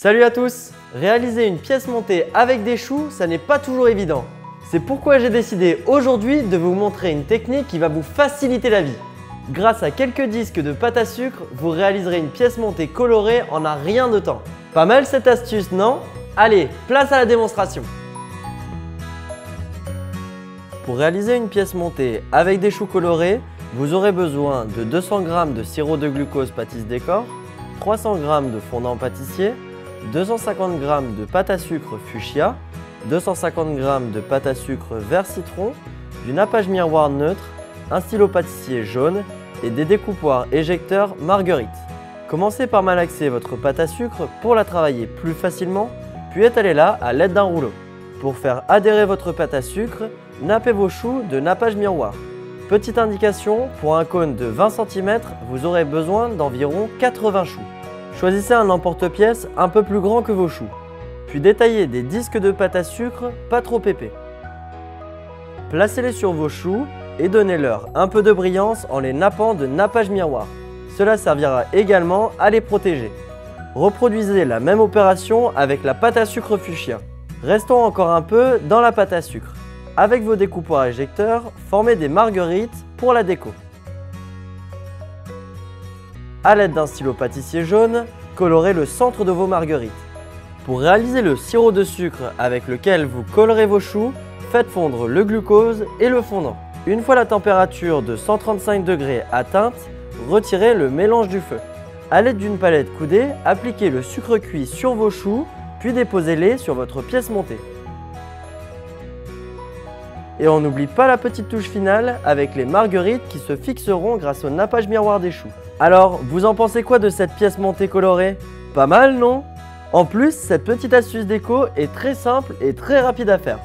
Salut à tous! Réaliser une pièce montée avec des choux, ça n'est pas toujours évident. C'est pourquoi j'ai décidé aujourd'hui de vous montrer une technique qui va vous faciliter la vie. Grâce à quelques disques de pâte à sucre, vous réaliserez une pièce montée colorée en un rien de temps. Pas mal cette astuce, non? Allez, place à la démonstration! Pour réaliser une pièce montée avec des choux colorés, vous aurez besoin de 200 g de sirop de glucose pâtisse décor, 300 g de fondant pâtissier, 250 g de pâte à sucre fuchsia, 250 g de pâte à sucre vert citron, du nappage miroir neutre, un stylo pâtissier jaune et des découpoirs éjecteurs marguerite. Commencez par malaxer votre pâte à sucre pour la travailler plus facilement, puis étalez-la à l'aide d'un rouleau. Pour faire adhérer votre pâte à sucre, nappez vos choux de nappage miroir. Petite indication, pour un cône de 20 cm, vous aurez besoin d'environ 80 choux. Choisissez un emporte-pièce un peu plus grand que vos choux. Puis détaillez des disques de pâte à sucre pas trop épais. Placez-les sur vos choux et donnez-leur un peu de brillance en les nappant de nappage miroir. Cela servira également à les protéger. Reproduisez la même opération avec la pâte à sucre fuchsia. Restons encore un peu dans la pâte à sucre. Avec vos découpoirs éjecteurs, formez des marguerites pour la déco. A l'aide d'un stylo pâtissier jaune, colorez le centre de vos marguerites. Pour réaliser le sirop de sucre avec lequel vous collerez vos choux, faites fondre le glucose et le fondant. Une fois la température de 135 degrés atteinte, retirez le mélange du feu. A l'aide d'une palette coudée, appliquez le sucre cuit sur vos choux, puis déposez-les sur votre pièce montée. Et on n'oublie pas la petite touche finale avec les marguerites qui se fixeront grâce au nappage miroir des choux. Alors, vous en pensez quoi de cette pièce montée colorée? Pas mal, non? En plus, cette petite astuce déco est très simple et très rapide à faire.